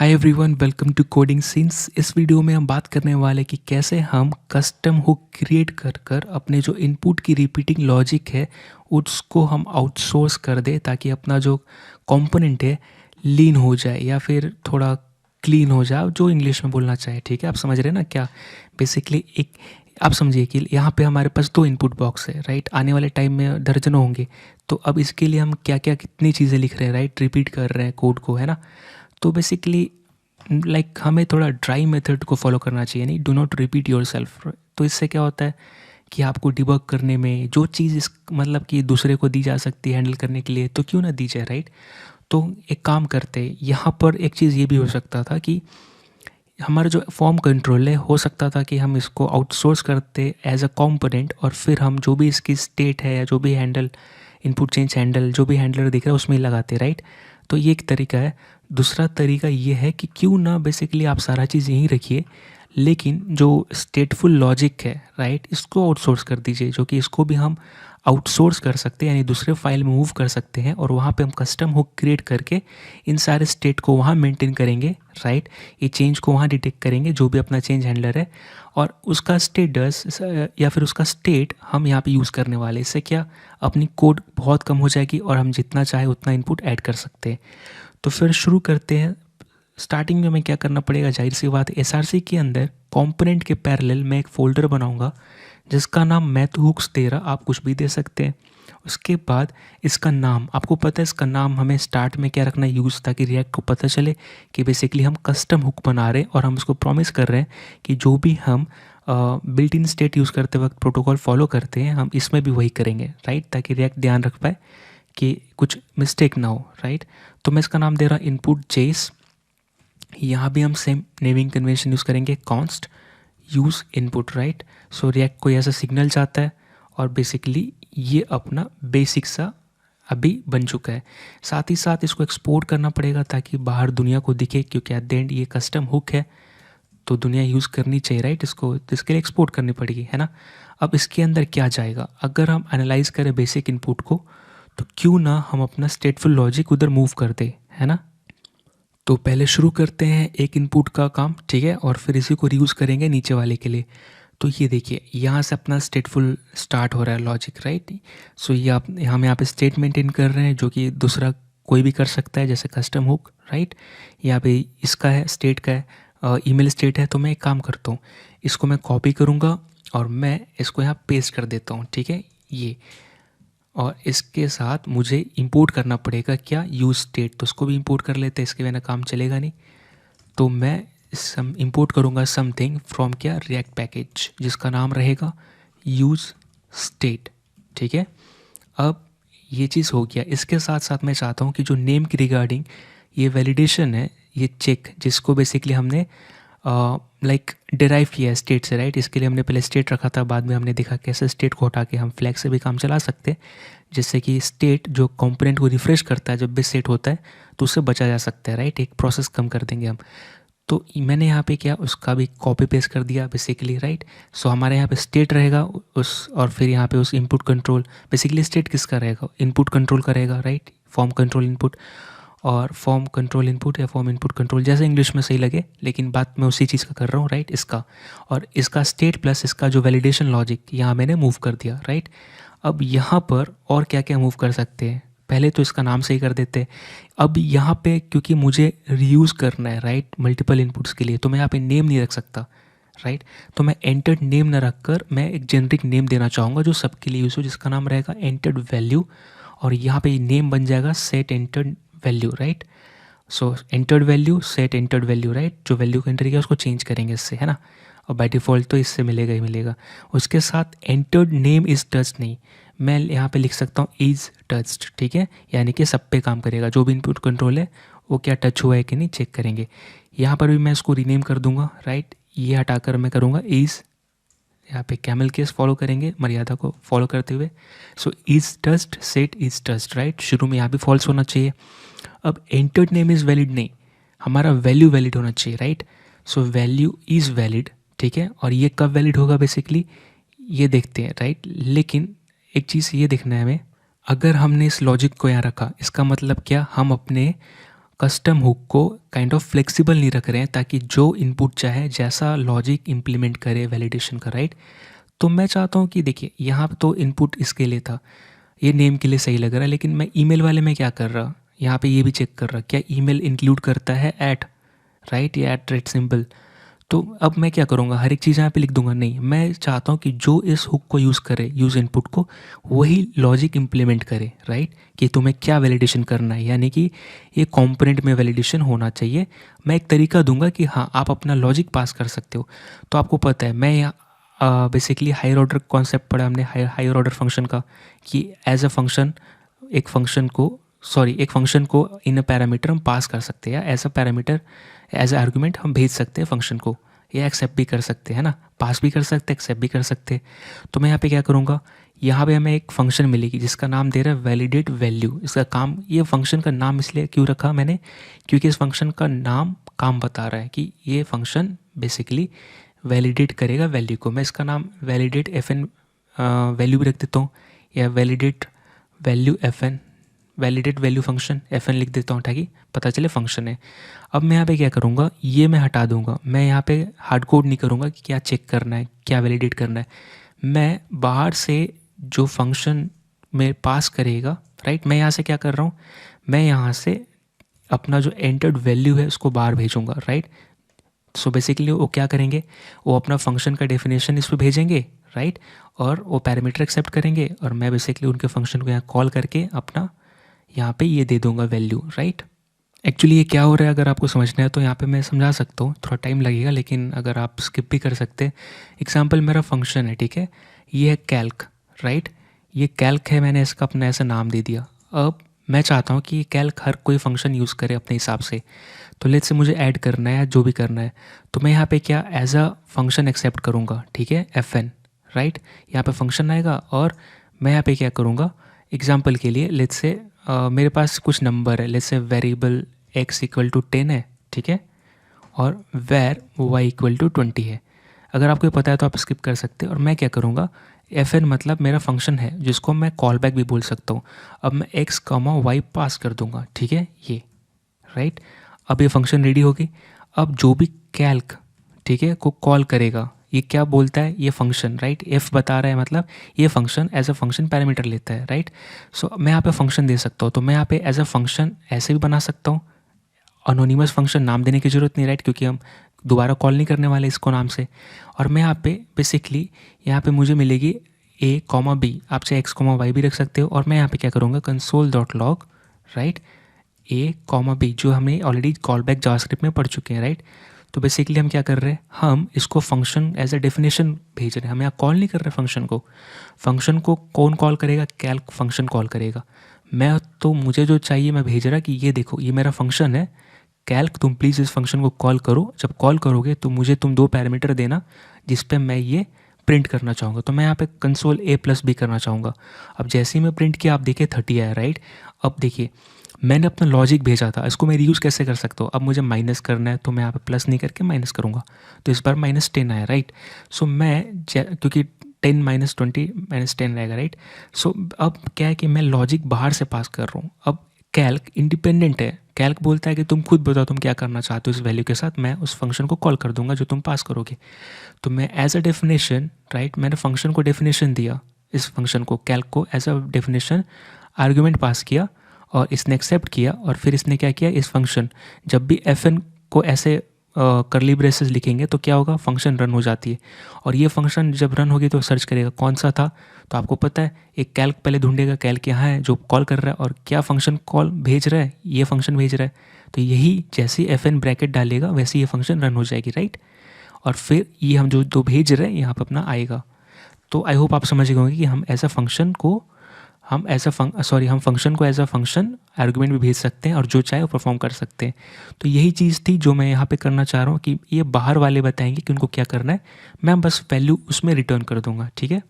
Hi everyone, welcome to coding scenes. इस video में हम बात करने वाले कि कैसे हम कस्टम हुक क्रिएट कर कर अपने जो इनपुट की रिपीटिंग लॉजिक है उसको हम आउटसोर्स कर दे, ताकि अपना जो कंपोनेंट है लीन हो जाए या फिर थोड़ा क्लीन हो जाए, जो इंग्लिश में बोलना चाहे। ठीक है, आप समझ रहे हैं ना क्या? बेसिकली एक आप समझिए कि यहाँ पे हमारे पास दो इनपुट बॉक्स है, राइट। आने वाले टाइम में दर्जनों होंगे। तो अब इसके लिए हम क्या क्या कितनी चीज़ें लिख रहे हैं, राइट, रिपीट कर रहे हैं कोड को, है ना। तो बेसिकली लाइक हमें थोड़ा ड्राई मेथड को फॉलो करना चाहिए, नहीं, do not repeat your self. तो इससे क्या होता है कि आपको डिबग करने में जो चीज़ इस मतलब कि दूसरे को दी जा सकती है हैंडल करने के लिए, तो क्यों ना दी जाए, राइट। तो एक काम करते, यहाँ पर एक चीज़ ये भी हो सकता था कि हमारा जो फॉर्म कंट्रोल है, हो सकता था कि हम इसको आउटसोर्स करते एज अ कंपोनेंट, और फिर हम जो भी इसकी स्टेट है या जो भी हैंडल इनपुट चेंज हैंडल जो भी हैंडलर दिख रहा है उसमें ही लगाते, राइट। तो ये एक तरीका है। दूसरा तरीका ये है कि क्यों ना बेसिकली आप सारा चीज़ यहीं रखिए, लेकिन जो स्टेटफुल लॉजिक है, राइट, इसको आउटसोर्स कर दीजिए, जो कि इसको भी हम आउटसोर्स कर सकते हैं, यानी दूसरे फाइल में मूव कर सकते हैं, और वहाँ पे हम कस्टम हुक क्रिएट करके इन सारे स्टेट को वहाँ मेंटेन करेंगे, राइट। ये चेंज को वहाँ डिटेक्ट करेंगे, जो भी अपना चेंज हैंडलर है, और उसका स्टेटस या फिर उसका स्टेट हम यहाँ पे यूज़ करने वाले। इससे क्या, अपनी कोड बहुत कम हो जाएगी और हम जितना चाहे उतना इनपुट ऐड कर सकते हैं। तो फिर शुरू करते हैं। स्टार्टिंग में हमें क्या करना पड़ेगा, जाहिर सी बात, एसआरसी के अंदर कंपोनेंट के पैरेलल मैं एक फ़ोल्डर बनाऊंगा जिसका नाम मैथ हुक्स 13, आप कुछ भी दे सकते हैं। उसके बाद इसका नाम, आपको पता है इसका नाम हमें स्टार्ट में क्या रखना है, यूज़, ताकि रिएक्ट को पता चले कि बेसिकली हम कस्टम हुक बना रहे हैं, और हम उसको प्रॉमिस कर रहे हैं कि जो भी हम बिल्ट इन स्टेट यूज़ करते वक्त प्रोटोकॉल फॉलो करते हैं, हम इसमें भी वही करेंगे, राइट, ताकि रिएक्ट ध्यान रख पाए कि कुछ मिस्टेक ना हो, राइट। तो मैं इसका नाम दे रहा हूँ इनपुट जेस। यहाँ भी हम सेम नेमिंग कन्वेंशन यूज़ करेंगे, कॉन्स्ट यूज़ इनपुट, राइट। सो रिएक्ट को ऐसा सिग्नल जाता है, और बेसिकली ये अपना बेसिक सा अभी बन चुका है। साथ ही साथ इसको एक्सपोर्ट करना पड़ेगा ताकि बाहर दुनिया को दिखे, क्योंकि एट द एंड ये कस्टम हुक है, तो दुनिया यूज़ करनी चाहिए, राइट। इसको इसके लिए एक्सपोर्ट करनी पड़ेगी, है ना। अब इसके अंदर क्या जाएगा, अगर हम एनालाइज करें बेसिक इनपुट को, तो क्यों ना हम अपना स्टेटफुल लॉजिक उधर मूव कर दे, है ना। तो पहले शुरू करते हैं एक इनपुट का काम, ठीक है, और फिर इसी को रीयूज़ करेंगे नीचे वाले के लिए। तो ये देखिए, यहाँ से अपना स्टेटफुल स्टार्ट हो रहा है लॉजिक, राइट। सो ये आप हम यहाँ पे स्टेट मेंटेन कर रहे हैं, जो कि दूसरा कोई भी कर सकता है, जैसे कस्टम हुक, राइट। यहाँ पे इसका है, स्टेट का है, ईमेल स्टेट है। तो मैं एक काम करता हूँ, इसको मैं कॉपी करूँगा और मैं इसको यहाँ पेस्ट कर देता हूँ, ठीक है, ये। और इसके साथ मुझे इंपोर्ट करना पड़ेगा क्या, यूज़ स्टेट, तो उसको भी इंपोर्ट कर लेते हैं, इसके बिना काम चलेगा नहीं। तो मैं सम इंपोर्ट करूँगा समथिंग फ्रॉम क्या, रिएक्ट पैकेज, जिसका नाम रहेगा यूज़ स्टेट, ठीक है। अब ये चीज़ हो गया। इसके साथ साथ मैं चाहता हूँ कि जो नेम की रिगार्डिंग ये वैलिडेशन है, ये चेक, जिसको बेसिकली हमने लाइक डिराइव किया है स्टेट से, राइट। इसके लिए हमने पहले स्टेट रखा था, बाद में हमने देखा कैसे स्टेट को हटा के हम फ्लैग से भी काम चला सकते हैं, जिससे कि स्टेट जो कंपोनेंट को रिफ्रेश करता है जब भी सेट होता है, तो उससे बचा जा सकता है, राइट। एक प्रोसेस कम कर देंगे हम। तो मैंने यहाँ पे क्या, उसका भी कॉपी पेस्ट कर दिया बेसिकली, राइट। सो हमारे यहाँ पे स्टेट रहेगा उस, और फिर यहाँ पे उस इनपुट कंट्रोल, बेसिकली स्टेट किसका रहेगा, इनपुट कंट्रोल का रहेगा, राइट। फॉर्म कंट्रोल इनपुट, और फॉर्म कंट्रोल इनपुट या फॉर्म इनपुट कंट्रोल, जैसे इंग्लिश में सही लगे, लेकिन बात मैं उसी चीज़ का कर रहा हूँ, राइट, इसका। और इसका स्टेट प्लस इसका जो वैलिडेशन लॉजिक यहाँ मैंने मूव कर दिया, राइट। अब यहाँ पर और क्या क्या मूव कर सकते हैं, पहले तो इसका नाम सही कर देते हैं। अब यहाँ पे क्योंकि मुझे रीयूज़ करना है, राइट, मल्टीपल इनपुट्स के लिए, तो मैं यहाँ पे नेम नहीं रख सकता, राइट। तो मैं एंटर्ड नेम ना रख कर मैं एक जेनरिक नेम देना चाहूँगा जो सबके लिए यूज़ हो, जिसका नाम रहेगा एंटर्ड वैल्यू, और यहाँ पे नेम बन जाएगा set entered value, right. So entered value, set entered value, right. जो वैल्यू को एंटर किया उसको चेंज करेंगे इससे, है ना। और बाय डिफ़ॉल्ट तो इससे मिलेगा ही मिलेगा। उसके साथ एंटर्ड नेम इज़ टच्ड नहीं, मैं यहाँ पे लिख सकता हूँ इज़ टच्ड, ठीक है, यानी कि सब पे काम करेगा, जो भी इनपुट कंट्रोल है वो क्या टच हुआ है कि नहीं चेक करेंगे। यहाँ पर भी मैं इसको रीनेम कर दूंगा, राइट। ये हटाकर मैं करूँगा इज़, यहाँ पे कैमल केस फॉलो करेंगे मर्यादा को फॉलो करते हुए। So is touched, set is touched, right. शुरू में यहाँ भी फॉल्स होना चाहिए। अब एंटर्ड नेम इज़ वैलिड नहीं, हमारा वैल्यू वैलिड होना चाहिए, right. So value is valid, ठीक है। और ये कब वैलिड होगा बेसिकली, ये देखते हैं, राइट। लेकिन एक चीज़ ये देखना है हमें, अगर हमने इस लॉजिक को यहाँ रखा, इसका मतलब क्या, हम अपने कस्टम हुक को काइंड ऑफ फ्लेक्सिबल नहीं रख रहे हैं ताकि जो इनपुट चाहे जैसा लॉजिक इम्प्लीमेंट करे वैलिडेशन का, राइट। तो मैं चाहता हूँ कि देखिए यहाँ पे तो इनपुट इसके लिए था, ये नेम के लिए सही लग रहा है, लेकिन मैं ईमेल वाले में क्या कर रहा, यहाँ पे ये भी चेक कर रहा क्या ईमेल इंक्लूड करता है एट, राइट, या एट रेट सिंबल। तो अब मैं क्या करूँगा, हर एक चीज़ यहाँ पे लिख दूंगा नहीं, मैं चाहता हूँ कि जो इस हुक को यूज़ करे, यूज़ इनपुट को, वही लॉजिक इम्प्लीमेंट करे, राइट, कि तुम्हें क्या वैलिडेशन करना है, यानी कि ये कंपोनेंट में वैलिडेशन होना चाहिए। मैं एक तरीका दूंगा कि हाँ आप अपना लॉजिक पास कर सकते हो। तो आपको पता है मैं यहाँ बेसिकली हायर ऑर्डर कॉन्सेप्ट पढ़ा हमने, हायर ऑर्डर फंक्शन का, कि एज अ फंक्शन एक फंक्शन को इन अ पैरामीटर हम पास कर सकते हैं, या as a parameter as a argument हम भेज सकते हैं फंक्शन को, या एक्सेप्ट भी कर सकते हैं ना, पास भी कर सकते हैं, एक्सेप्ट भी कर सकते हैं। तो मैं यहाँ पे क्या करूँगा, यहाँ पे हमें एक फंक्शन मिलेगी जिसका नाम दे रहा है वैलिडेट वैल्यू। इसका काम, ये फंक्शन का नाम इसलिए क्यों रखा मैंने, क्योंकि इस फंक्शन का नाम काम बता रहा है कि ये फंक्शन बेसिकली वैलिडेट करेगा वैल्यू को। मैं इसका नाम वैलिडेट एफ एन वैल्यू भी रख देता हूँ, या validate value F N, validate value function F N लिख देता हूँ ताकि पता चले फंक्शन है। अब मैं यहाँ पे क्या करूँगा, ये मैं हटा दूँगा, मैं यहाँ पे हार्ड कोड नहीं करूँगा कि क्या चेक करना है, क्या वैलिडेट करना है। मैं बाहर से जो फंक्शन में पास करेगा, राइट, मैं यहाँ से क्या कर रहा हूँ, मैं यहाँ से अपना जो एंटर्ड वैल्यू है उसको बाहर भेजूँगा, राइट। सो बेसिकली वो क्या करेंगे, वो अपना फंक्शन का डेफिनेशन इस पर भेजेंगे, राइट, और वो पैरामीटर एक्सेप्ट करेंगे, और मैं बेसिकली उनके फंक्शन को यहाँ कॉल करके अपना यहाँ पे ये दे दूंगा वैल्यू, राइट। एक्चुअली ये क्या हो रहा है अगर आपको समझना है तो यहाँ पे मैं समझा सकता हूँ, थोड़ा टाइम लगेगा, लेकिन अगर आप स्किप भी कर सकते हैं। एग्जांपल मेरा फंक्शन है, ठीक है, ये है कैल्क, राइट, ये कैल्क है, मैंने इसका अपना ऐसा नाम दे दिया। अब मैं चाहता हूँ कि ये कैल्क हर कोई फंक्शन यूज़ करे अपने हिसाब से। तो लेट्स से मुझे ऐड करना है या जो भी करना है, तो मैं यहाँ पे क्या एज अ फंक्शन एक्सेप्ट करूँगा, ठीक है, एफ एन, राइट, यहाँ पे फंक्शन आएगा, और मैं यहाँ पे क्या करूँगा, एग्जाम्पल के लिए लेट्स से मेरे पास कुछ नंबर है, let's say variable x equal to 10 है, ठीक है, और वेर y इक्वल टू 20 है। अगर आपको पता है तो आप स्किप कर सकते हैं। और मैं क्या करूँगा, एफ एन मतलब मेरा फंक्शन है जिसको मैं कॉल बैक भी बोल सकता हूँ। अब मैं x कॉमा वाई पास कर दूंगा, ठीक है, ये, राइट। अब ये फंक्शन रेडी होगी। अब जो भी कैल्क, ठीक है, को कॉल करेगा, ये क्या बोलता है, ये फंक्शन, राइट, एफ बता रहा है, मतलब ये function as a function parameter लेता है, राइट। सो मैं यहाँ पे फंक्शन दे सकता हूँ, तो मैं यहाँ पे एज अ फंक्शन ऐसे भी बना सकता हूँ, अनोनिमस फंक्शन, नाम देने की ज़रूरत नहीं, राइट, क्योंकि हम दोबारा कॉल नहीं करने वाले इसको नाम से। और मैं यहाँ पे बेसिकली यहाँ पे मुझे मिलेगी a कॉमा बी, आप चाहे x कॉमा वाई भी रख सकते हो। और मैं यहाँ पे क्या करूँगा, console dot log, right, a comma B, जो हमने ऑलरेडी कॉल बैक जावास्क्रिप्ट में पढ़ चुके हैं, राइट। तो बेसिकली हम क्या कर रहे हैं, हम इसको फंक्शन एज अ डेफिनेशन भेज रहे हैं, हम यहाँ कॉल नहीं कर रहे फंक्शन को। फंक्शन को कौन कॉल करेगा, कैल्क फंक्शन कॉल करेगा। मैं तो मुझे जो चाहिए मैं भेज रहा कि ये देखो ये मेरा फंक्शन है, कैल्क तुम प्लीज़ इस फंक्शन को कॉल करो। जब कॉल करोगे तो मुझे तुम 2 पैरामीटर देना जिस पे मैं ये प्रिंट करना चाहूँगा। तो मैं यहाँ पे कंसोल a प्लस बी करना चाहूँगा। अब जैसे ही मैं प्रिंट किया, आप देखिए 30 आया, राइट। अब देखिए मैंने अपना लॉजिक भेजा था, इसको मैं रीयूज़ कैसे कर सकता हूँ। अब मुझे माइनस करना है तो मैं यहाँ पे प्लस नहीं करके माइनस करूँगा, तो इस बार -10 आया, राइट। सो मैं क्योंकि 10 - 20 -10 रहेगा, राइट। सो अब क्या है कि मैं लॉजिक बाहर से पास कर रहा हूँ। अब कैल्क इंडिपेंडेंट है, कैल्क बोलता है कि तुम खुद बताओ तुम क्या करना चाहते हो इस वैल्यू के साथ, मैं उस फंक्शन को कॉल कर दूंगा जो तुम पास करोगे। तो मैं एज अ डेफिनेशन, राइट, मैंने फंक्शन को डेफिनेशन दिया, इस फंक्शन को कैल्क को as a definition argument pass किया, और इसने एक्सेप्ट किया। और फिर इसने क्या किया, इस फंक्शन जब भी एफ एन को ऐसे करली ब्रेसेस लिखेंगे तो क्या होगा, फंक्शन रन हो जाती है। और ये फंक्शन जब रन होगी तो सर्च करेगा कौन सा था, तो आपको पता है एक कैल्क पहले ढूंढेगा, कैल्क यहाँ है जो कॉल कर रहा है, और क्या फंक्शन कॉल भेज रहा है, ये फंक्शन भेज रहा है। तो यही जैसे एफ एन ब्रैकेट डालेगा वैसे ये फंक्शन रन हो जाएगी, राइट। और फिर ये हम जो भेज रहे हैं यहाँ पर अपना आएगा। तो आई होप आप समझ गए होंगे कि हम ऐसा फंक्शन को हम फंक्शन को एज अ फंक्शन आर्गुमेंट भी भेज सकते हैं और जो चाहे वो परफॉर्म कर सकते हैं। तो यही चीज़ थी जो मैं यहाँ पे करना चाह रहा हूँ कि ये बाहर वाले बताएंगे कि उनको क्या करना है, मैं बस वैल्यू उसमें रिटर्न कर दूंगा, ठीक है।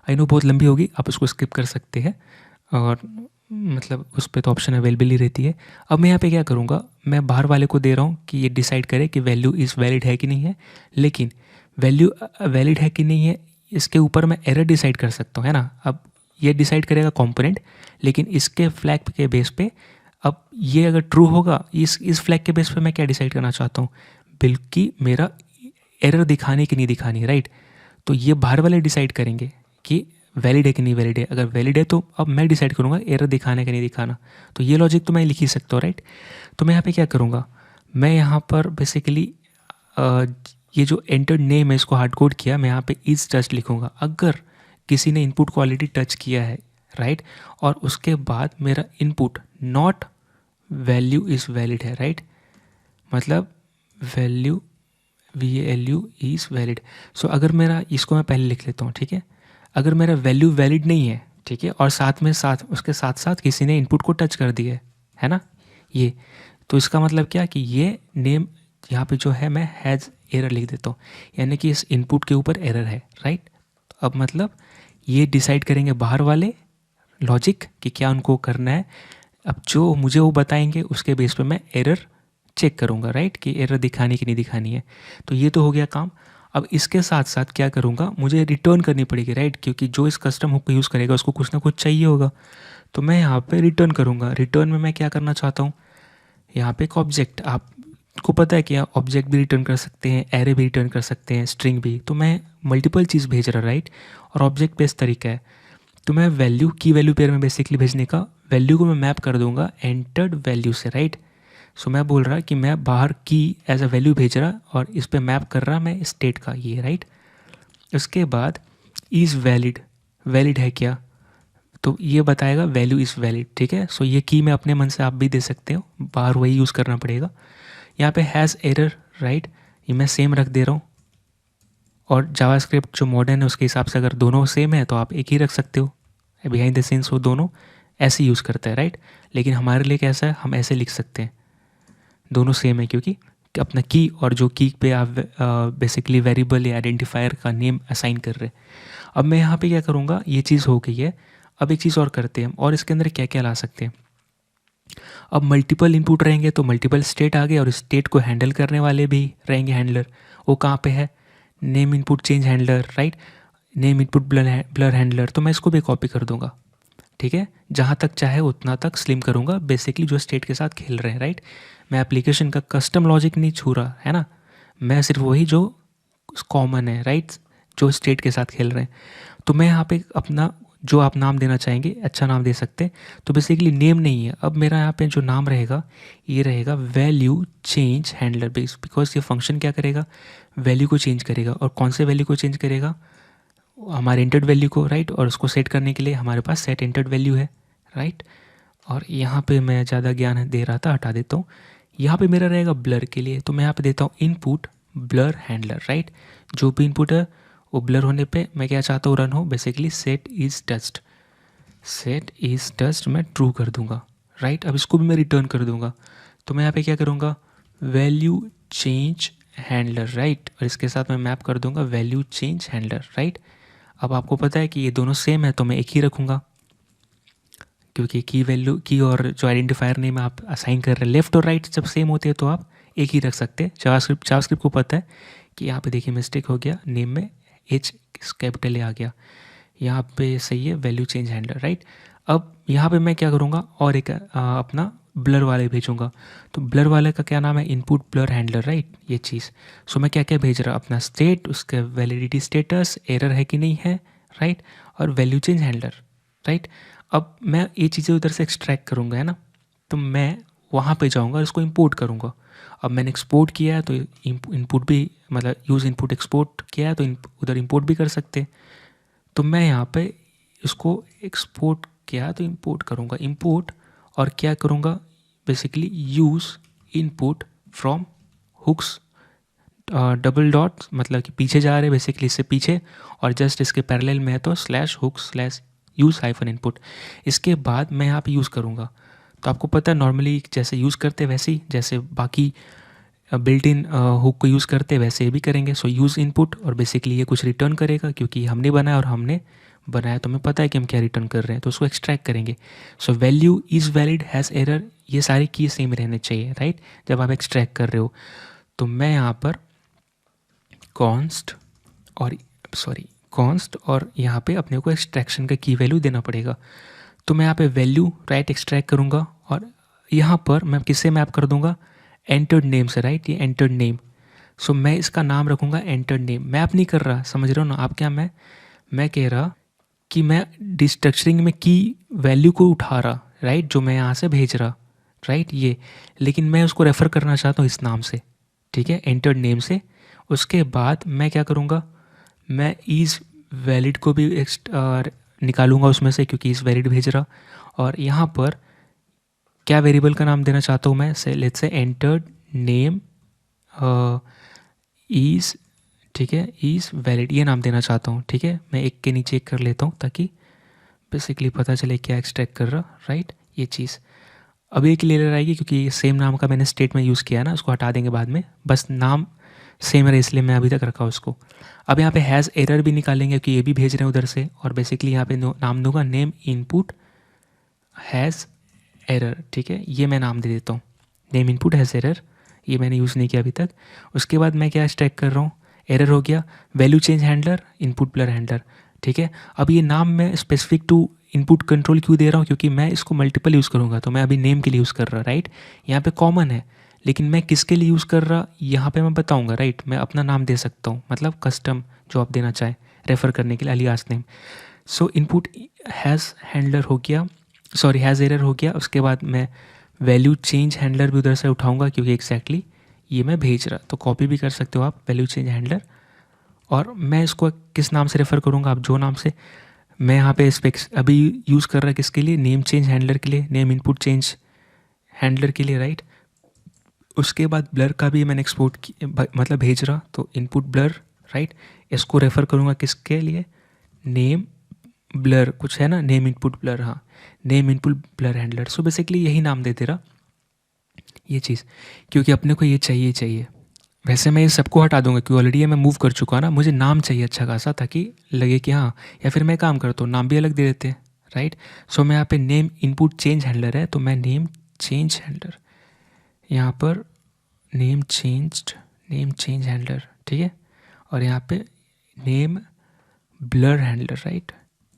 आई नो बहुत लंबी होगी, आप उसको स्किप कर सकते हैं, और मतलब उस पर तो ऑप्शन अवेलेबल ही रहती है। अब मैं यहाँ पे क्या करूँगा, मैं बाहर वाले को दे रहा हूँ कि ये डिसाइड करे कि वैल्यू इज़ वैलिड है कि नहीं है, लेकिन वैल्यू वैलिड है कि नहीं है इसके ऊपर मैं एरर डिसाइड कर सकता हूँ, है ना। अब ये डिसाइड करेगा कंपोनेंट, लेकिन इसके फ्लैग के बेस पे अब ये अगर ट्रू होगा, इस फ्लैग के बेस पे मैं क्या डिसाइड करना चाहता हूँ, बल्कि मेरा एरर दिखाने की नहीं दिखानी, राइट। तो ये बाहर वाले डिसाइड करेंगे कि वैलिड है कि नहीं वैलिड है। अगर वैलिड है तो अब मैं डिसाइड करूँगा एरर दिखाने का नहीं दिखाना। तो ये लॉजिक तो मैं लिख ही सकता हूँ, राइट। तो मैं यहाँ पे क्या करूँगा, मैं यहाँ पर बेसिकली ये जो एंटर्ड नेम है इसको हार्ड कोड किया, मैं यहाँ पे इज टच लिखूँगा। अगर किसी ने इनपुट को ऑलरेडी टच किया है, राइट, और उसके बाद मेरा input not value is valid है, राइट, मतलब वैल्यू VALU इज़ वैलिड। सो अगर मेरा, इसको मैं पहले लिख लेता हूँ, ठीक है। अगर मेरा वैल्यू वैलिड नहीं है, ठीक है, और साथ उसके साथ साथ किसी ने इनपुट को टच कर दिया है ना, ये, तो इसका मतलब क्या कि ये नेम यहाँ पे जो है मैं हैज़ एरर लिख देता हूँ, यानी कि इस इनपुट के ऊपर एरर है, राइट। अब मतलब ये डिसाइड करेंगे बाहर वाले लॉजिक कि क्या उनको करना है। अब जो मुझे वो बताएंगे उसके बेस पे मैं एरर चेक करूँगा, राइट, कि एरर दिखानी कि नहीं दिखानी है। तो ये तो हो गया काम। अब इसके साथ साथ क्या करूँगा, मुझे रिटर्न करनी पड़ेगी, राइट, क्योंकि जो इस कस्टम हुक को यूज़ करेगा उसको कुछ ना कुछ चाहिए होगा। तो मैं यहाँ पे रिटर्न करूँगा। रिटर्न में मैं क्या करना चाहता हूँ, यहाँ पे एक ऑब्जेक्ट, आपको पता है कि आप ऑब्जेक्ट भी रिटर्न कर सकते हैं, एरे भी रिटर्न कर सकते हैं, स्ट्रिंग भी। तो मैं मल्टीपल चीज़ भेज रहा, राइट, और ऑब्जेक्ट बेस्ड तरीका है। तो मैं वैल्यू की वैल्यू पेयर में बेसिकली भेजने का, वैल्यू को मैं मैप कर दूंगा एंटर्ड वैल्यू से, राइट। सो मैं बोल रहा कि मैं बाहर की एज अ वैल्यू भेज रहा और इस पे मैप कर रहा मैं स्टेट का, ये, राइट। उसके बाद इज़ वैलिड, वैलिड है क्या, तो ये बताएगा वैल्यू इज़ वैलिड, ठीक है। सो ये की मैं अपने मन से आप भी दे सकते हो, बाहर वही यूज़ करना पड़ेगा। यहाँ पे हैज़ एरर, राइट, ये मैं सेम रख दे रहा हूँ। और जावास्क्रिप्ट जो मॉडर्न है उसके हिसाब से अगर दोनों सेम है तो आप एक ही रख सकते हो, बिहाइंड द सीन्स वो दोनों ऐसे यूज़ करता है, राइट। लेकिन हमारे लिए कैसा है, हम ऐसे लिख सकते हैं, दोनों सेम है, क्योंकि अपना की और जो की पे आप बेसिकली वेरिएबल या आइडेंटिफायर का नेम असाइन कर रहे हैं। अब मैं यहाँ पे क्या करूँगा, ये चीज़ हो गई है। अब एक चीज़ और करते हैं हम, और इसके अंदर क्या क्या ला सकते हैं। अब मल्टीपल इनपुट रहेंगे तो मल्टीपल स्टेट आ गए, और स्टेट को हैंडल करने वाले भी रहेंगे हैंडलर। वो कहाँ पे है, name input change handler, right, name input blur handler. तो मैं इसको भी कॉपी कर दूंगा, ठीक है, जहाँ तक चाहे उतना तक स्लिम करूँगा, बेसिकली जो स्टेट के साथ खेल रहे हैं, राइट। मैं एप्लीकेशन का कस्टम लॉजिक नहीं छू रहा है ना, मैं सिर्फ वही जो कॉमन है, राइट, जो स्टेट के साथ खेल रहे हैं। तो मैं यहाँ पे अपना जो आप नाम देना चाहेंगे अच्छा नाम दे सकते हैं। तो बेसिकली नेम नहीं है, अब मेरा यहाँ पे जो नाम रहेगा ये रहेगा value change handler base, because ये फंक्शन क्या करेगा, वैल्यू को चेंज करेगा। और कौन से वैल्यू को चेंज करेगा, हमारे एंटर्ड वैल्यू को, राइट। और उसको सेट करने के लिए हमारे पास सेट एंटर्ड वैल्यू है, राइट। और यहाँ पे मैं ज़्यादा ज्ञान दे रहा था, हटा देता हूँ। यहाँ पे मेरा रहेगा ब्लर के लिए, तो मैं यहाँ पे देता हूँ इनपुट ब्लर हैंडलर, राइट। जो भी इनपुट है वो ब्लर होने पे मैं क्या चाहता हूँ रन हो, basically set is touched, set is touched मैं ट्रू कर दूंगा, राइट। अब इसको भी मैं रिटर्न कर दूंगा। तो मैं यहाँ पे क्या करूँगा, वैल्यू चेंज हैंडलर, राइट, और इसके साथ मैं मैप कर दूंगा वैल्यू चेंज हैंडलर, राइट। अब आपको पता है कि ये दोनों सेम है तो मैं एक ही रखूँगा, क्योंकि की वैल्यू की और जो आइडेंटिफायर नेम आप असाइन कर रहे हैं लेफ्ट और राइट जब सेम होते हैं तो आप एक ही रख सकते हैं। जावास्क्रिप्ट को पता है कि यहाँ पे देखिए मिस्टेक हो गया, नेम में एच कैपिटल ए आ गया, यहाँ पे सही है वैल्यू चेंज हैंडलर, राइट। अब यहाँ पे मैं क्या करूँगा, और एक अपना ब्लर वाले भेजूँगा। तो ब्लर वाले का क्या नाम है, इनपुट ब्लर हैंडलर, राइट, ये चीज़। सो मैं क्या क्या भेज रहा, अपना स्टेट, उसका वैलिडिटी स्टेटस, एरर है कि नहीं है, राइट, और वैल्यू चेंज हैंडलर, राइट। अब मैं ये चीज़ें उधर से एक्सट्रैक्ट करूँगा, है ना, तो मैं वहाँ पे जाऊँगा और इसको इंपोर्ट करूँगा। अब मैंने एक्सपोर्ट किया है तो इनपुट भी, मतलब यूज़ इनपुट एक्सपोर्ट किया है तो उधर इंपोर्ट भी कर सकते हैं। तो मैं यहाँ पे इसको एक्सपोर्ट किया तो इंपोर्ट करूँगा, इंपोर्ट, और क्या करूँगा, basically use input from hooks double dot, मतलब कि पीछे जा रहे हैं बेसिकली इससे पीछे, और जस्ट इसके पैरेलल में है तो slash hooks slash use hyphen input. इसके बाद मैं यहाँ पे यूज़ करूँगा। तो आपको पता है नॉर्मली जैसे यूज़ करते हैं वैसे ही, जैसे बाकी बिल्ट इन हुक को यूज़ करते हैं वैसे भी करेंगे। सो यूज़ इनपुट, और बेसिकली ये कुछ रिटर्न करेगा क्योंकि हमने बनाया, और हमने बनाया तो हमें पता है कि हम क्या रिटर्न कर रहे हैं, तो उसको एक्सट्रैक्ट करेंगे। So value is valid has error, ये सारी की सेम रहने चाहिए, राइट, जब आप एक्सट्रैक्ट कर रहे हो। तो मैं यहाँ पर कॉन्स्ट और यहाँ पे अपने को एक्सट्रैक्शन का की वैल्यू देना पड़ेगा। तो मैं यहाँ पे वैल्यू राइट एक्सट्रैक्ट करूँगा, और यहाँ पर मैं किससे मैप कर दूंगा, एंटर्ड नेम से, राइट, ये एंटर्ड नेम। सो मैं इसका नाम रखूंगा एंटर्ड नेम। मैप नहीं कर रहा, समझ रहे हो ना आप क्या, मैं कह रहा कि मैं डिस्ट्रक्चरिंग में की वैल्यू को उठा रहा, राइट, जो मैं यहाँ से भेज रहा, राइट, ये, लेकिन मैं उसको रेफ़र करना चाहता हूँ इस नाम से, ठीक है, एंटर्ड नेम से। उसके बाद मैं क्या करूँगा, मैं इज़ वैलिड को भी निकालूंगा उसमें से, क्योंकि इज़ वैलिड भेज रहा। और यहाँ पर क्या वेरिएबल का नाम देना चाहता हूँ मैं, से let's say entered name is, ठीक है, इज़ वैलिड, ये नाम देना चाहता हूँ, ठीक है। मैं एक के नीचे एक कर लेता हूँ ताकि बेसिकली पता चले क्या एक्सट्रैक्ट कर रहा, राइट, ये चीज़। अब एक लेयर आएगी क्योंकि सेम नाम का मैंने स्टेट में यूज़ किया है ना, उसको हटा देंगे बाद में, बस नाम सेम रहे इसलिए मैं अभी तक रखा उसको। अब यहाँ पे हैज़ एरर भी निकालेंगे क्योंकि ये भी भेज रहे हैं उधर से, और बेसिकली यहाँ पे नाम दूंगा नेम इनपुट हैज़ एरर, ठीक है, ये मैं नाम दे देता हूँ, नेम इनपुट हैज़ एरर, ये मैंने यूज़ नहीं किया अभी तक। उसके बाद मैं क्या स्टैक कर रहा हूँ, एरर हो गया, value change handler, input blur handler, ठीक है। अब ये नाम मैं स्पेसिफिक टू इनपुट कंट्रोल क्यों दे रहा हूँ, क्योंकि मैं इसको मल्टीपल यूज़ करूँगा, तो मैं अभी नेम के लिए यूज़ कर रहा, राइट, यहाँ पे कॉमन है, लेकिन मैं किसके लिए यूज़ कर रहा यहाँ पे मैं बताऊँगा, राइट, मैं अपना नाम दे सकता हूँ, मतलब कस्टम जो आप देना चाहें रेफ़र करने के लिए, alias name. So input has handler हो गया, सॉरी हैज़ एरर हो गया। उसके बाद मैं वैल्यू चेंज हैंडलर भी उधर से उठाऊँगा क्योंकि एग्जैक्टली ये मैं भेज रहा, तो कॉपी भी कर सकते हो आप वैल्यू चेंज हैंडलर। और मैं इसको किस नाम से रेफ़र करूँगा, आप जो नाम से, मैं यहाँ पे स्पेक्स अभी यूज़ कर रहा है किसके लिए, नेम चेंज हैंडलर के लिए, नेम इनपुट चेंज हैंडलर के लिए, राइट। उसके बाद ब्लर का भी मैंने एक्सपोर्ट मतलब भेज रहा, तो इनपुट ब्लर, राइट, इसको रेफ़र करूँगा किसके लिए, नेम ब्लर कुछ है ना, नेम इनपुट ब्लर, हाँ, name input blur handler. So basically यही नाम दे दे रहा ये चीज़, क्योंकि अपने को ये चाहिए। वैसे मैं ये सबको हटा दूंगा क्योंकि ऑलरेडी ये मैं मूव कर चुका ना, मुझे नाम चाहिए अच्छा खासा ताकि लगे कि हाँ, या फिर मैं काम करता हूँ नाम भी अलग दे देते हैं, राइट। सो मैं यहाँ पे नेम इनपुट चेंज हैंडलर है, तो मैं नेम चेंज हैंडलर यहाँ पर नेम चेंज हैंडलर, ठीक है। और यहाँ पे नेम ब्लर हैंडलर, राइट,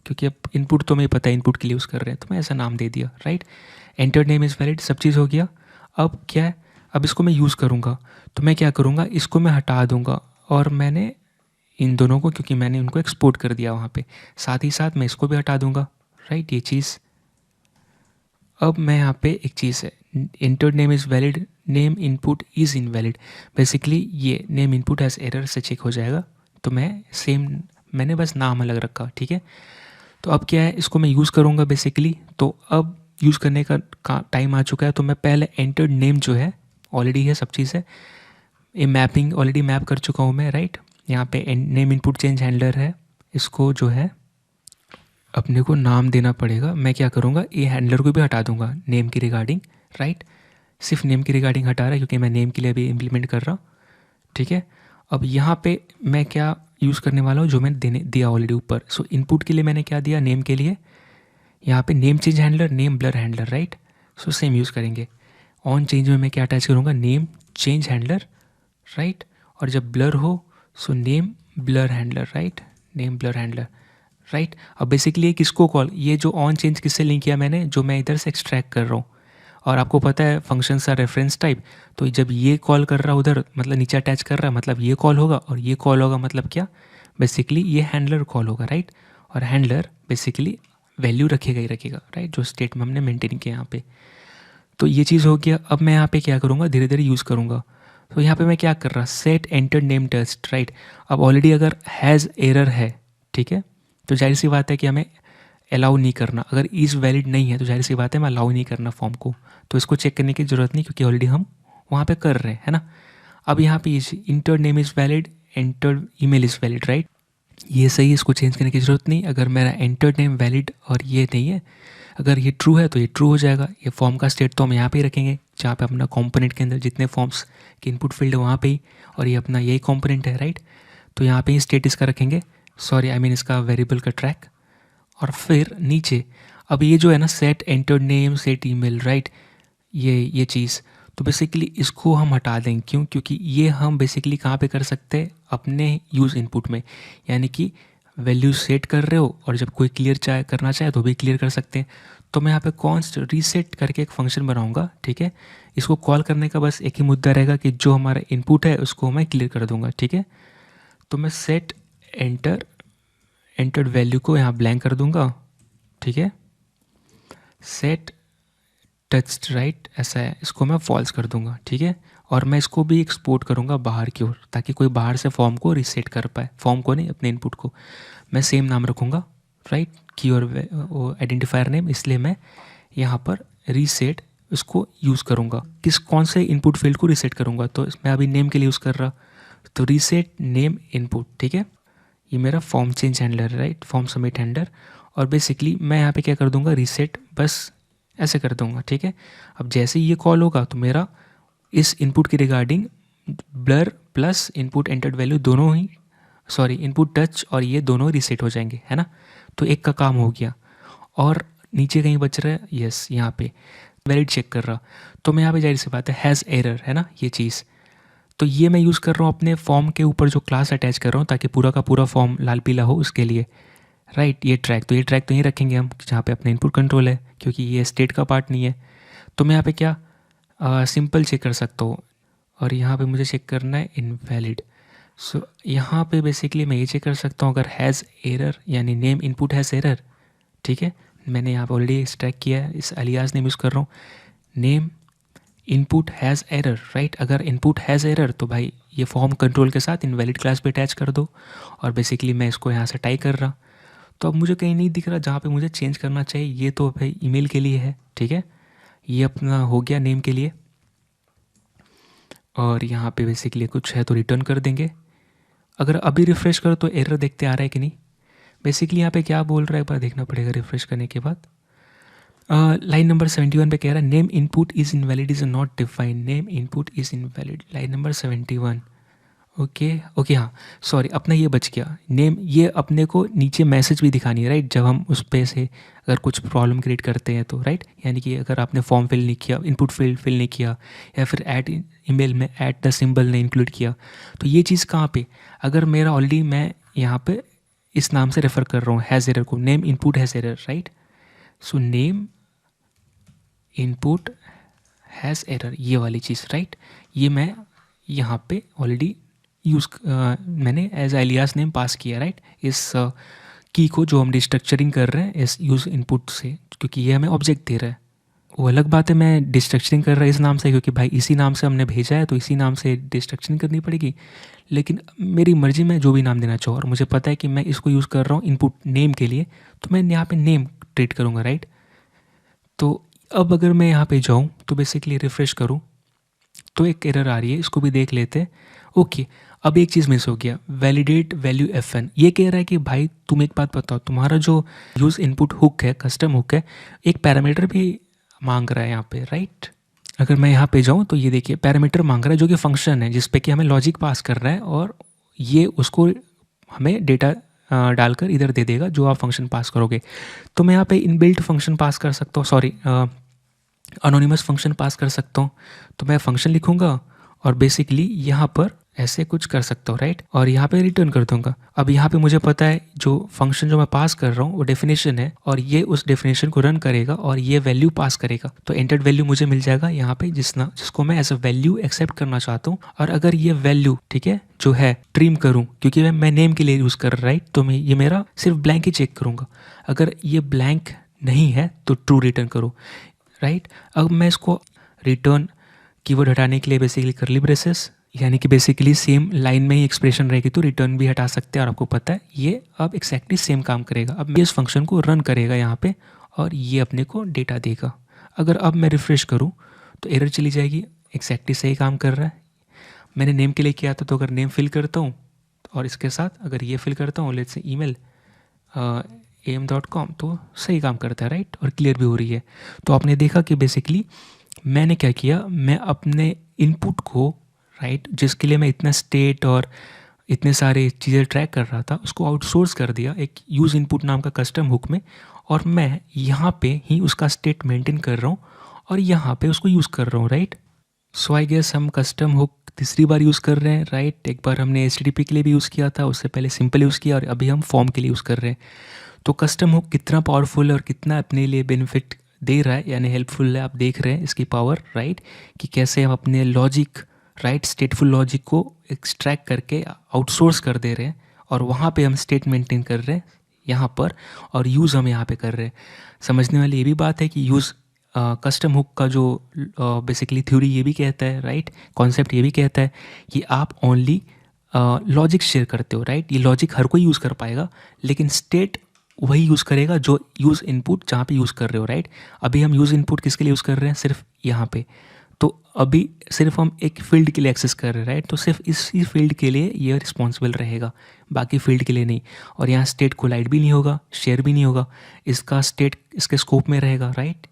क्योंकि अब इनपुट तो मुझे पता है इनपुट के लिए यूज़ कर रहे हैं, तो मैं ऐसा नाम दे दिया, right. Enter name is valid, सब चीज़ हो गया। अब क्या है, अब इसको मैं यूज़ करूँगा, तो मैं क्या करूँगा, इसको मैं हटा दूँगा, और मैंने इन दोनों को, क्योंकि मैंने उनको एक्सपोर्ट कर दिया वहाँ पे, साथ ही साथ मैं इसको भी हटा दूँगा, राइट, ये चीज़। अब मैं यहाँ पे एक चीज़ है, entered name is valid, name input is invalid, basically ये नेम इनपुट हैज़ एरर से चेक हो जाएगा, तो मैं सेम, मैंने बस नाम अलग रखा, ठीक है। तो अब क्या है, इसको मैं यूज़ करूँगा बेसिकली, तो अब यूज़ करने का टाइम आ चुका है। तो मैं पहले एंटर्ड नेम जो है ऑलरेडी है, सब चीज़ है, ये मैपिंग ऑलरेडी मैप कर चुका हूँ मैं, राइट। यहाँ पे नेम इनपुट चेंज हैंडलर है, इसको जो है अपने को नाम देना पड़ेगा। मैं क्या करूँगा, ये हैंडलर को भी हटा दूँगा नेम की रिगार्डिंग, राइट, सिर्फ नेम की रिगार्डिंग हटा रहा है क्योंकि मैं नेम के लिए अभी इम्प्लीमेंट कर रहा हूँ, ठीक है। अब यहाँ पे मैं क्या यूज़ करने वाला हूँ, जो मैंने दिया ऑलरेडी ऊपर। सो इनपुट के लिए मैंने क्या दिया, नेम के लिए यहाँ पे name change handler, name blur handler, right. So same use करेंगे। ऑन चेंज में मैं क्या अटैच करूँगा, नेम चेंज हैंडलर, राइट, और जब ब्लर हो so name blur handler, right, name blur handler, right. अब बेसिकली किसको कॉल, ये जो ऑन चेंज किससे लिंक किया मैंने, जो मैं इधर से एक्सट्रैक्ट कर रहा हूँ, और आपको पता है फंक्शन सा रेफरेंस टाइप, तो जब ये कॉल कर रहा उधर मतलब नीचे अटैच कर रहा है, मतलब ये कॉल होगा, और ये कॉल होगा मतलब क्या, बेसिकली ये हैंडलर कॉल होगा, राइट। और हैंडलर बेसिकली वैल्यू रखेगा ही रखेगा, राइट, जो स्टेट में हमने मेंटेन किया यहाँ पे। तो ये चीज़ हो गया। अब मैं यहाँ पे क्या करूँगा, धीरे धीरे यूज़ करूँगा। तो यहाँ पे मैं क्या कर रहा, set enter name test, right. अब ऑलरेडी अगर हैज़ एरर है, ठीक है, तो जाहिर सी बात है कि हमें अलाउ नहीं करना। अगर इज़ वैलिड नहीं है तो जाहिर सी बात है मैं अलाउ नहीं करना फॉर्म को, तो इसको चेक करने की ज़रूरत नहीं क्योंकि ऑलरेडी हम वहाँ पे कर रहे हैं, है ना। अब यहाँ पे inter name is valid, enter email is valid, right, ये सही है, इसको चेंज करने की ज़रूरत नहीं। अगर मेरा एंटर नेम वैलिड और ये नहीं है, अगर ये ट्रू है तो ये ट्रू हो जाएगा। ये फॉर्म का स्टेट तो हम यहाँ पे ही रखेंगे जहाँ पे अपना कंपोनेंट के अंदर जितने फॉर्म्स के इनपुट फील्ड है वहाँ पे ही, और ये अपना यही कंपोनेंट है, राइट। तो यहाँ पे ही स्टेट इसका रखेंगे, सॉरी आई मीन इसका वेरिएबल का ट्रैक। और फिर नीचे अब ये जो है ना, set enter name, set email, right, ये चीज़, तो बेसिकली इसको हम हटा देंगे। क्यों, क्योंकि ये हम बेसिकली कहाँ पे कर सकते हैं, अपने यूज़ इनपुट में, यानी कि वैल्यू सेट कर रहे हो और जब कोई क्लियर करना चाहे तो भी क्लियर कर सकते हैं। तो मैं यहाँ पे कॉन्स्ट रीसेट करके एक फंक्शन बनाऊंगा, ठीक है। इसको कॉल करने का बस एक ही मुद्दा रहेगा कि जो हमारा इनपुट है उसको मैं क्लियर कर दूंगा, ठीक है। तो मैं सेट एंटर्ड वैल्यू को यहाँ ब्लैंक कर दूंगा, ठीक है। सेट टच्ड राइट ऐसा है, इसको मैं फॉल्स कर दूंगा, ठीक है। और मैं इसको भी एक्सपोर्ट करूंगा बाहर की ओर, ताकि कोई बाहर से फॉर्म को रीसेट कर पाए, फॉर्म को नहीं, अपने इनपुट को। मैं सेम नाम रखूँगा, राइट, की और आइडेंटिफायर नेम, इसलिए मैं यहाँ पर रीसेट इसको यूज़ करूँगा। कौन से इनपुट फील्ड को रीसेट करूँगा, तो मैं अभी नेम के लिए यूज़ कर रहा, तो रीसेट नेम इनपुट, ठीक है। ये मेरा फॉर्म चेंज हैंडलर है, राइट, फॉर्म सबमिट हैंडलर। और बेसिकली मैं यहाँ पे क्या कर दूँगा, रीसेट बस ऐसे कर दूँगा, ठीक है। अब जैसे ही ये कॉल होगा तो मेरा इस इनपुट के regarding blur plus input entered value दोनों ही, सॉरी, इनपुट टच और ये दोनों रीसेट हो जाएंगे, है ना। तो एक का काम हो गया। और नीचे कहीं बच रहा है, यस, यहाँ पे वैलिड चेक कर रहा, तो मैं यहाँ पे जाहिर सी बात है हैज़ एरर, है ना, ये चीज़। तो ये मैं यूज़ कर रहा हूँ अपने फॉर्म के ऊपर जो क्लास अटैच कर रहा हूँ, ताकि पूरा का पूरा फॉर्म लाल पीला हो उसके लिए, राइट। ये ट्रैक तो यहीं रखेंगे हम, जहाँ पे अपना इनपुट कंट्रोल है, क्योंकि ये स्टेट का पार्ट नहीं है। तो मैं यहाँ पे क्या सिंपल चेक कर सकता हूँ, और यहाँ पे मुझे चेक करना है इनवैलिड। सो यहाँ पे बेसिकली मैं ये चेक कर सकता हूँ अगर हैज़ एरर, यानी नेम इनपुट हैज़ एरर, ठीक है। मैंने यहाँ पे ऑलरेडी एक्सट्रैक्ट किया है, इस अलियास नेम यूज़ कर रहा हूँ, name input has error, right. अगर इनपुट हैज़ एरर तो भाई ये फॉर्म कंट्रोल के साथ इनवैलिड क्लास पे अटैच कर दो। और बेसिकली मैं इसको यहाँ से टाइप कर रहा, तो अब मुझे कहीं नहीं दिख रहा जहाँ पे मुझे चेंज करना चाहिए। ये तो भाई ईमेल के लिए है, ठीक है, ये अपना हो गया नेम के लिए। और यहाँ पे बेसिकली कुछ है तो रिटर्न कर देंगे। अगर अभी रिफ़्रेश करो तो एरर देखते आ रहा है कि नहीं। बेसिकली यहाँ पे क्या बोल रहा है एक बार देखना पड़ेगा रिफ़्रेश करने के बाद। लाइन नंबर 71 पे कह रहा है name input is invalid is not defined, name input is invalid, line number 71। Okay हाँ, सॉरी, अपना ये बच गया नेम। ये अपने को नीचे मैसेज भी दिखानी है, राइट, जब हम उस पे से अगर कुछ प्रॉब्लम क्रिएट करते हैं तो, राइट। यानी कि अगर आपने फॉर्म फिल नहीं किया, इनपुट फील्ड फिल नहीं किया, या फिर ऐड ईमेल में ऐड द सिंबल ने इंक्लूड किया, तो ये चीज़ कहाँ पे, अगर मेरा ऑलरेडी मैं यहाँ पे इस नाम से रेफ़र कर रहा हूँ हैज़ एरर को, name input has error, right. So name input has error, ये वाली चीज़, राइट, ये मैं यहाँ पे ऑलरेडी मैंने एज एलियास नेम पास किया, राइट, इस की को जो हम डिस्ट्रक्चरिंग कर रहे हैं इस यूज़ इनपुट से, क्योंकि ये हमें ऑब्जेक्ट दे रहा है। वो अलग बात है मैं डिस्ट्रक्चरिंग कर रहा है इस नाम से, क्योंकि भाई इसी नाम से हमने भेजा है तो इसी नाम से डिस्ट्रक्चरिंग करनी पड़ेगी। लेकिन मेरी मर्जी में जो भी नाम देना चाहूँ, और मुझे पता है कि मैं इसको यूज़ कर रहा हूँ इनपुट नेम के लिए, तो मैं यहाँ पे नेम ट्रीट करूँगा, राइट। तो अब अगर मैं यहाँ पे जाऊँ तो बेसिकली रिफ़्रेश करूँ तो एक एरर आ रही है, इसको भी देख लेते हैं। ओके, अब एक चीज़ मिस हो गया, वैलिडेट वैल्यू FN। ये कह रहा है कि भाई तुम एक बात बताओ, तुम्हारा जो यूज़ इनपुट हुक है, कस्टम हुक है, एक पैरामीटर भी मांग रहा है यहाँ पे, राइट। अगर मैं यहाँ पे जाऊँ तो ये देखिए पैरामीटर मांग रहा है, जो कि फंक्शन है जिस पे कि हमें लॉजिक पास कर रहा है, और ये उसको हमें डेटा डालकर इधर दे देगा जो आप फंक्शन पास करोगे। तो मैं यहाँ पे इनबिल्ट फंक्शन पास कर सकता हूँ, सॉरी, अनोनिमस फंक्शन पास कर सकता हूँ। तो मैं फंक्शन लिखूँगा और बेसिकली यहाँ पर ऐसे कुछ कर सकता हूँ, राइट, और यहाँ पे रिटर्न कर दूंगा। अब यहाँ पे मुझे पता है जो फंक्शन जो मैं पास कर रहा हूँ वो डेफिनेशन है, और ये उस डेफिनेशन को रन करेगा और ये वैल्यू पास करेगा। तो एंटर्ड वैल्यू मुझे मिल जाएगा यहाँ पे, जिसको मैं एज अ वैल्यू एक्सेप्ट करना चाहता हूँ। और अगर ये वैल्यू, ठीक है, जो है ट्रिम करूँ, क्योंकि मैं नेम के लिए यूज़ कर रहा, राइट, तो मैं ये मेरा सिर्फ ब्लैंक ही चेक करूँगा। अगर ये ब्लैंक नहीं है तो ट्रू रिटर्न करो, राइट। अब मैं इसको रिटर्न कीवर्ड हटाने के लिए बेसिकली करली ब्रेसेस, यानी कि बेसिकली सेम लाइन में ही एक्सप्रेशन रहेगी तो रिटर्न भी हटा सकते हैं। और आपको पता है ये अब एक्जैक्टली सेम काम करेगा। अब ये इस फंक्शन को रन करेगा यहाँ पे, और ये अपने को डेटा देगा। अगर अब मैं रिफ़्रेश करूँ तो एरर चली जाएगी, एक्जैक्टली सही काम कर रहा है। मैंने नेम के लिए किया था, तो अगर नेम फिल करता हूँ और इसके साथ अगर ये फिल करता हूँ, लेट्स से email am.com, तो सही काम करता है, राइट, और क्लियर भी हो रही है। तो आपने देखा कि बेसिकली मैंने क्या किया, मैं अपने इनपुट को, राइट, जिसके लिए मैं इतना स्टेट और इतने सारे चीज़ें ट्रैक कर रहा था, उसको आउटसोर्स कर दिया एक यूज़ इनपुट नाम का कस्टम हुक में, और मैं यहाँ पे ही उसका स्टेट मेंटेन कर रहा हूँ और यहाँ पे उसको यूज़ कर रहा हूँ, राइट। सो आई गेस हम कस्टम हुक तीसरी बार यूज़ कर रहे हैं, राइट? एक बार हमने एचटीटीपी के लिए भी यूज़ किया था, उससे पहले सिंपल यूज़ किया, और अभी हम फॉर्म के लिए यूज़ कर रहे हैं। तो कस्टम हुक कितना पावरफुल है और कितना अपने लिए बेनिफिट दे रहा है, यानी हेल्पफुल है, आप देख रहे हैं इसकी पावर, राइट? कि कैसे हम अपने लॉजिक, राइट, स्टेटफुल लॉजिक को एक्सट्रैक्ट करके आउटसोर्स कर दे रहे हैं, और वहाँ पे हम स्टेट मेंटेन कर रहे हैं यहाँ पर, और यूज़ हम यहाँ पे कर रहे हैं। समझने वाली ये भी बात है कि यूज़ कस्टम हुक का जो बेसिकली थ्योरी ये भी कहता है, राइट, कॉन्सेप्ट ये भी कहता है कि आप ओनली लॉजिक शेयर करते हो, राइट? ये लॉजिक हर कोई यूज़ कर पाएगा, लेकिन स्टेट वही यूज़ करेगा जो यूज़ इनपुट जहाँ पे यूज़ कर रहे हो, राइट? अभी हम यूज़ इनपुट किसके लिए यूज़ कर रहे हैं? सिर्फ यहाँ पे। तो अभी सिर्फ हम एक फील्ड के लिए एक्सेस कर रहे हैं, राइट? तो सिर्फ इसी फील्ड के लिए ये रिस्पॉन्सिबल रहेगा, बाकी फील्ड के लिए नहीं। और यहाँ स्टेट कोलाइड भी नहीं होगा, शेयर भी नहीं होगा, इसका स्टेट इसके स्कोप में रहेगा, राइट?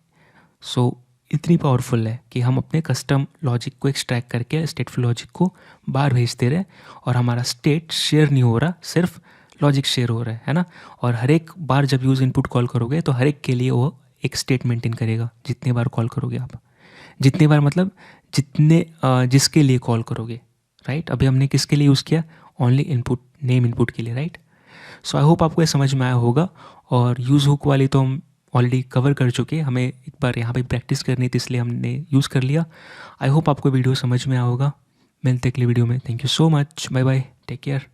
सो इतनी पावरफुल है कि हम अपने कस्टम लॉजिक को एक्सट्रैक्ट करके स्टेटफुल लॉजिक को बाहर भेजते रहे, और हमारा स्टेट शेयर नहीं हो रहा, सिर्फ लॉजिक शेयर हो रहा है ना? और हर एक बार जब यूज़ इनपुट कॉल करोगे तो हर एक के लिए वो एक स्टेट मेंटेन करेगा, जितने बार कॉल करोगे आप, जितने बार मतलब जितने जिसके लिए कॉल करोगे, राइट? अभी हमने किसके लिए यूज़ किया? ओनली इनपुट, नेम इनपुट के लिए, राइट? सो आई होप आपको ये समझ में आया होगा। और यूज़ हुक वाली तो हम ऑलरेडी कवर कर चुके हैं, हमें एक बार यहाँ पे प्रैक्टिस करनी थी, इसलिए हमने यूज़ कर लिया। आई होप आपको वीडियो समझ में आया होगा। मिलते अगली वीडियो में। Thank you so much, bye bye, take care.